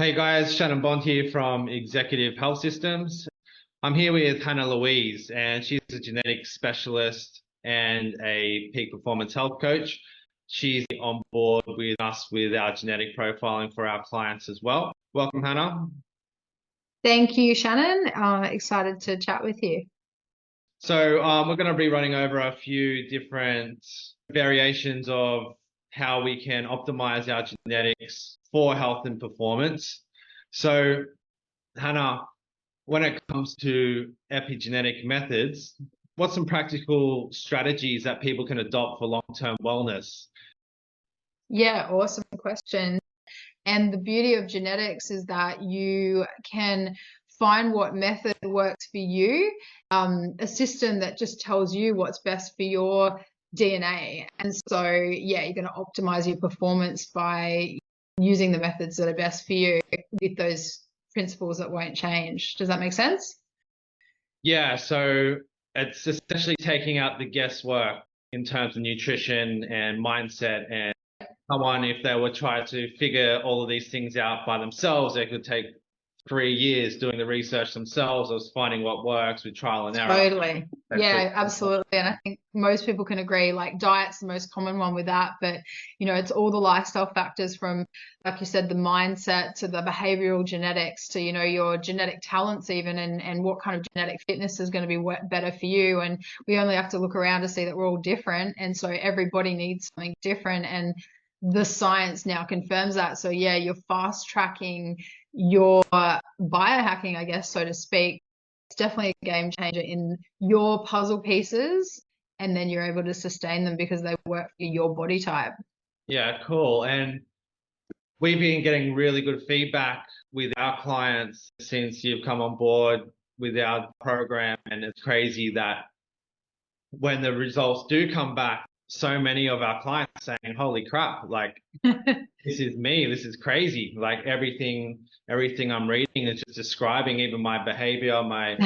Hey guys, Shannon Bond here from Executive Health Systems. I'm here with Hannah Louise, and she's a genetics specialist and a peak performance health coach. She's on board with us with our genetic profiling for our clients as well. Welcome, Hannah. Thank you, Shannon. Excited to chat with you. So we're going to be running over a few different variations of how we can optimize our genetics for health and performance. So, Hannah, when it comes to epigenetic methods, what's some practical strategies that people can adopt for long-term wellness? Yeah, awesome question. And the beauty of genetics is that you can find what method works for you, a system that just tells you what's best for your DNA. And so, yeah, you're going to optimize your performance by using the methods that are best for you with those principles that won't change. Does that make sense? Yeah, so it's essentially taking out the guesswork in terms of nutrition and mindset, and someone, if they were trying to figure all of these things out by themselves, they could take 3 years doing the research themselves or finding what works with trial and error. Totally. Yeah, absolutely. And I think most people can agree, like diet's the most common one with that, but it's all the lifestyle factors from, like you said, the mindset to the behavioral genetics to, your genetic talents even, and what kind of genetic fitness is going to be better for you. And we only have to look around to see that we're all different. And so everybody needs something different. And the science now confirms that. So yeah, you're fast tracking your biohacking, I guess, so to speak. It's definitely a game changer in your puzzle pieces, and then you're able to sustain them because they work for your body type. Yeah, cool. And we've been getting really good feedback with our clients since you've come on board with our program. And it's crazy that when the results do come back, so many of our clients saying, holy crap, like this is me, this is crazy. Like everything I'm reading is just describing even my behavior, my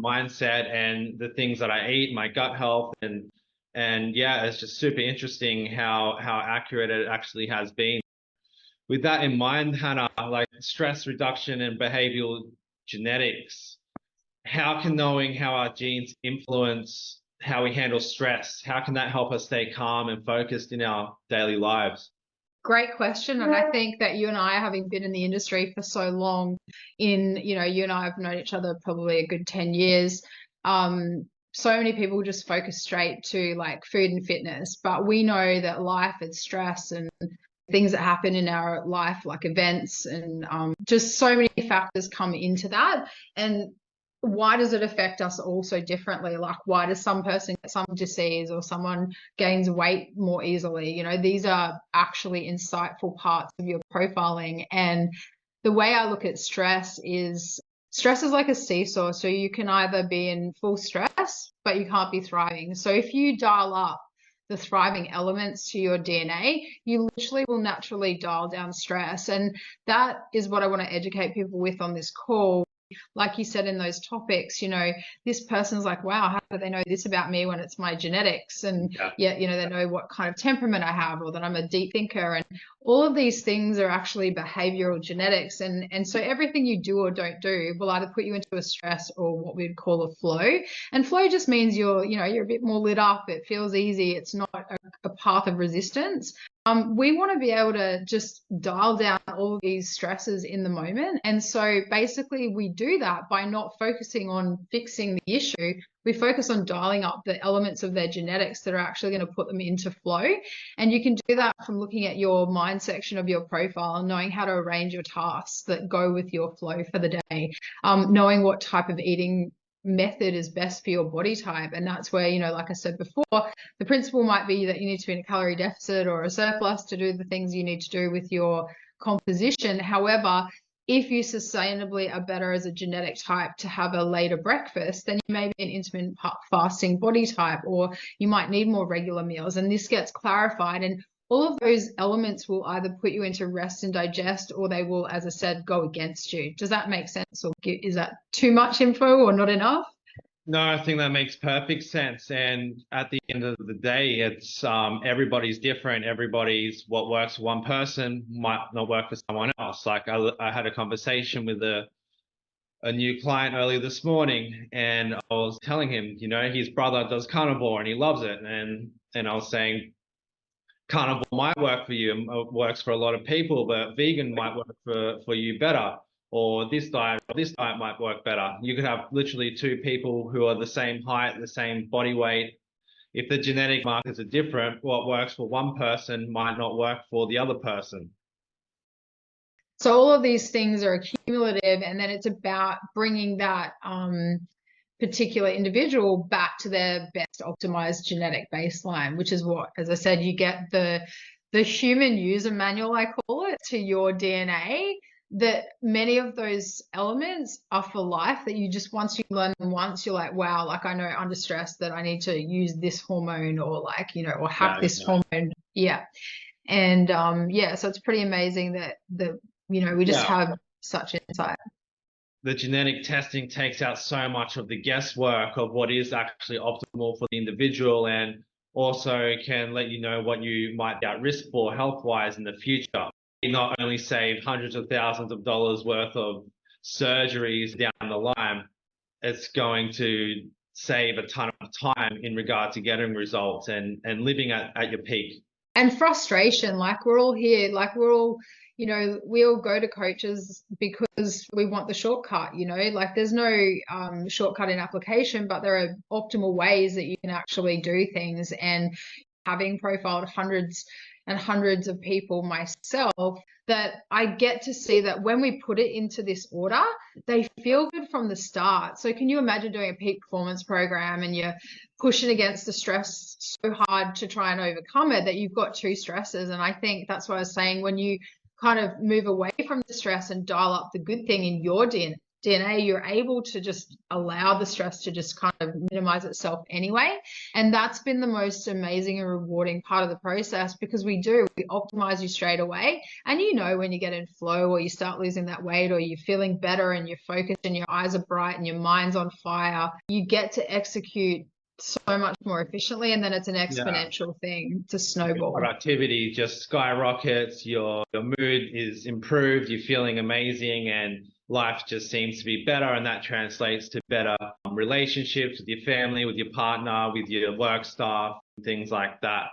mindset, and the things that I eat, my gut health, and yeah, it's just super interesting how accurate it actually has been. With that in mind, Hannah, like stress reduction and behavioral genetics, how can knowing how our genes influence how we handle stress, how can that help us stay calm and focused in our daily lives? Great question. And I think that you and I, having been in the industry for so long, you and I have known each other probably a good 10 years. So many people just focus straight to like food and fitness, but we know that life and stress and things that happen in our life, like events and just so many factors come into that. And why does it affect us all so differently? Like, why does some person get some disease or someone gains weight more easily? These are actually insightful parts of your profiling. And the way I look at stress is like a seesaw. So you can either be in full stress, but you can't be thriving. So if you dial up the thriving elements to your DNA, you literally will naturally dial down stress. And that is what I want to educate people with on this call. Like you said in those topics, this person's like, wow, how do they know this about me when it's my genetics? And yet, they know what kind of temperament I have, or that I'm a deep thinker. And all of these things are actually behavioral genetics. And so everything you do or don't do will either put you into a stress or what we'd call a flow. And flow just means you're a bit more lit up. It feels easy. It's not a path of resistance. We want to be able to just dial down all of these stresses in the moment. And so basically we do that by not focusing on fixing the issue. We focus on dialing up the elements of their genetics that are actually going to put them into flow. And you can do that from looking at your mind section of your profile and knowing how to arrange your tasks that go with your flow for the day, knowing what type of eating method is best for your body type. And that's where, like I said before, the principle might be that you need to be in a calorie deficit or a surplus to do the things you need to do with your composition. However, if you sustainably are better as a genetic type to have a later breakfast, then you may be an intermittent fasting body type, or you might need more regular meals. And this gets clarified, and all of those elements will either put you into rest and digest, or they will, as I said, go against you. Does that make sense? Or is that too much info or not enough? No, I think that makes perfect sense. And at the end of the day, it's everybody's different. Everybody's what works for one person might not work for someone else. Like I had a conversation with a new client earlier this morning, and I was telling him, you know, his brother does carnivore and he loves it. And I was saying carnivore might work for you, and works for a lot of people, but vegan might work for you better. Or this diet might work better. You could have literally two people who are the same height, the same body weight. If the genetic markers are different, what works for one person might not work for the other person. So all of these things are accumulative, and then it's about bringing that particular individual back to their best optimized genetic baseline, which is what, as I said, you get the human user manual, I call it, to your DNA, that many of those elements are for life, that you just, once you learn them once, you're like, wow, like I know under stress that I need to use this hormone, or like, you know, or have this hormone. Yeah. And yeah, so it's pretty amazing that we just have such insight. The genetic testing takes out so much of the guesswork of what is actually optimal for the individual, and also can let you know what you might be at risk for health-wise in the future. You not only save hundreds of thousands of dollars worth of surgeries down the line, it's going to save a ton of time in regard to getting results and living at your peak. And frustration, like we're all here, like we're all, we all go to coaches because we want the shortcut, like there's no shortcut in application, but there are optimal ways that you can actually do things. And having profiled hundreds and hundreds of people myself, that I get to see that when we put it into this order, they feel good from the start. So can you imagine doing a peak performance program and you're pushing against the stress so hard to try and overcome it that you've got two stresses? And I think that's what I was saying, when you kind of move away from the stress and dial up the good thing in your DNA, you're able to just allow the stress to just kind of minimize itself anyway. And that's been the most amazing and rewarding part of the process, because we optimize you straight away. And when you get in flow, or you start losing that weight, or you're feeling better and you're focused and your eyes are bright and your mind's on fire, you get to execute so much more efficiently, and then it's an exponential thing to snowball. Your productivity just skyrockets, your mood is improved, you're feeling amazing, and life just seems to be better, and that translates to better relationships with your family, with your partner, with your work staff, things like that.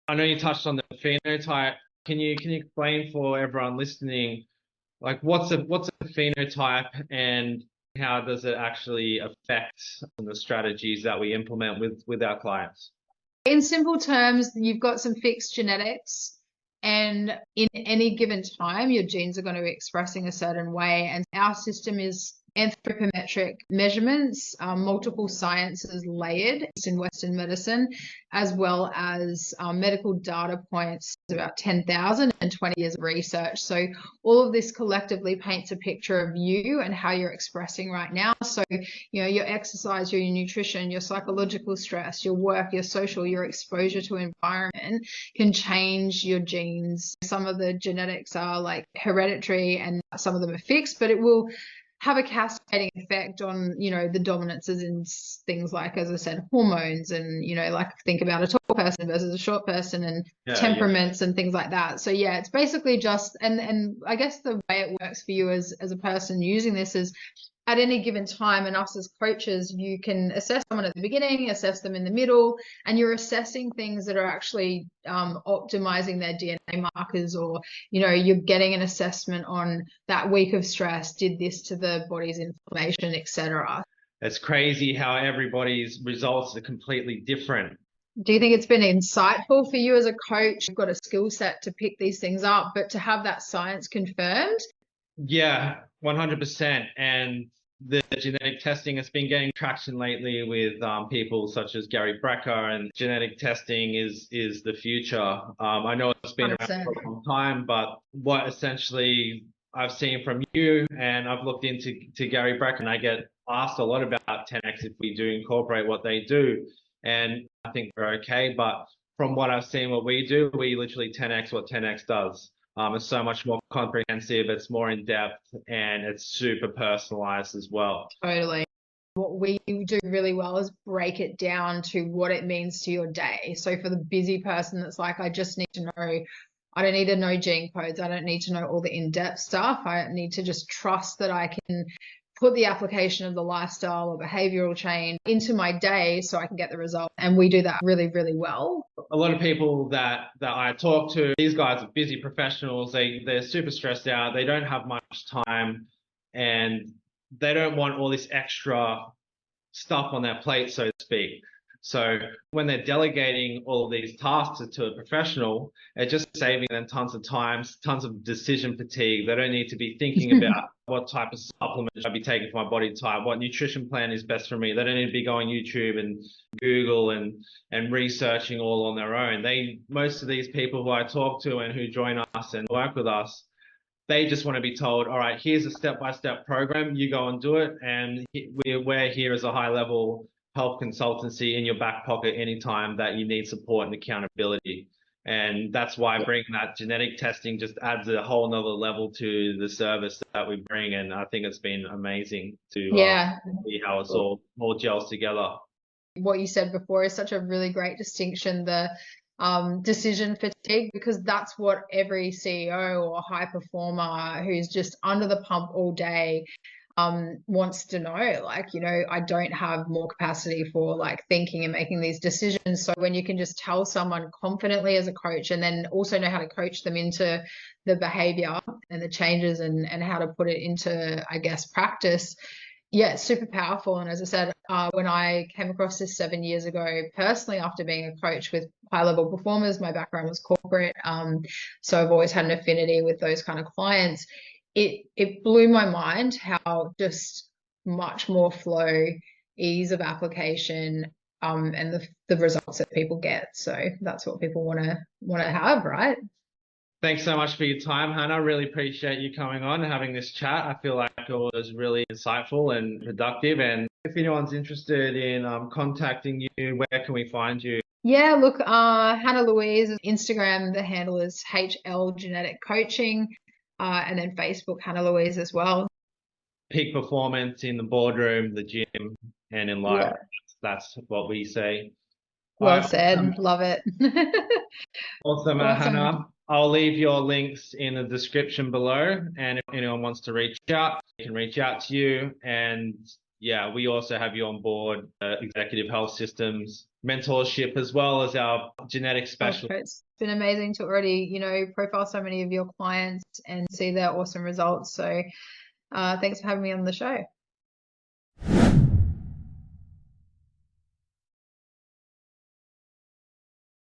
I know you touched on the phenotype. Can you explain for everyone listening, like what's a phenotype, and how does it actually affect the strategies that we implement with our clients? In simple terms, you've got some fixed genetics, and in any given time, your genes are going to be expressing a certain way. And our system is anthropometric measurements, multiple sciences layered in Western medicine, as well as medical data points, about 10,000 and 20 years of research. So all of this collectively paints a picture of you and how you're expressing right now. So, your exercise, your nutrition, your psychological stress, your work, your social, your exposure to environment can change your genes. Some of the genetics are like hereditary and some of them are fixed, but it will have a cascading effect on, the dominances in things like, as I said, hormones, and, like think about a tall person versus a short person, and temperaments and things like that. So yeah, it's basically just, and I guess the way it works for you as a person using this is, at any given time, and us as coaches, you can assess someone at the beginning, assess them in the middle, and you're assessing things that are actually optimizing their DNA markers, or, you're getting an assessment on that week of stress, did this to the body's inflammation, etc. It's crazy how everybody's results are completely different. Do you think it's been insightful for you as a coach? You've got a skill set to pick these things up, but to have that science confirmed? Yeah, 100%. And the genetic testing has been getting traction lately with people such as Gary Brecker, and genetic testing is the future. I know it's been 100%. Around for a long time, but what essentially I've seen from you, and I've looked into Gary Brecker, and I get asked a lot about 10x if we do incorporate what they do, and I think we're okay. But from what I've seen, what we do, we literally 10x what 10x does. It's so much more comprehensive, it's more in depth, and it's super personalized as well. Totally. what we do really well is break it down to what it means to your day. So for the busy person that's like, I just need to know, I don't need to know gene codes. I don't need to know all the in-depth stuff. I need to just trust that I can put the application of the lifestyle or behavioral change into my day so I can get the result. And we do that really, really well. A lot of people that I talk to, these guys are busy professionals. They're super stressed out. They don't have much time, and they don't want all this extra stuff on their plate, so to speak. So when they're delegating all of these tasks to a professional, it's just saving them tons of time, tons of decision fatigue. They don't need to be thinking about what type of supplement should I be taking for my body type, what nutrition plan is best for me. They don't need to be going YouTube and Google and researching all on their own. Most of these people who I talk to and who join us and work with us, they just want to be told, all right, here's a step-by-step program, you go and do it, and we're here as a high-level health consultancy in your back pocket anytime that you need support and accountability. And that's why bringing that genetic testing just adds a whole nother level to the service that we bring. And I think it's been amazing to see how it's all gels together. What you said before is such a really great distinction, the decision fatigue, because that's what every CEO or high performer who's just under the pump all day wants to know. Like, you know, I don't have more capacity for like thinking and making these decisions. So when you can just tell someone confidently as a coach, and then also know how to coach them into the behavior and the changes and how to put it into, I guess, practice. Yeah, it's super powerful. And as I said, when I came across this 7 years ago, personally, after being a coach with high-level performers, my background was corporate, so I've always had an affinity with those kind of clients. It blew my mind how just much more flow, ease of application, and the results that people get. So that's what people want to have, right? Thanks so much for your time, Hannah. Really appreciate you coming on and having this chat. I feel like it was really insightful and productive. And if anyone's interested in contacting you, where can we find you? Yeah, look, Hannah Louise, Instagram, the handle is HL Genetic Coaching, and then Facebook, Hannah Louise as well. Peak performance in the boardroom, the gym, and in life. Yeah. That's what we say. Well said. Love it. Awesome, Hannah. I'll leave your links in the description below, and if anyone wants to reach out, they can reach out to you. And yeah, we also have you on board, executive health systems mentorship, as well as our genetic specialist. It's been amazing to already, you know, profile so many of your clients and see their awesome results. So thanks for having me on the show.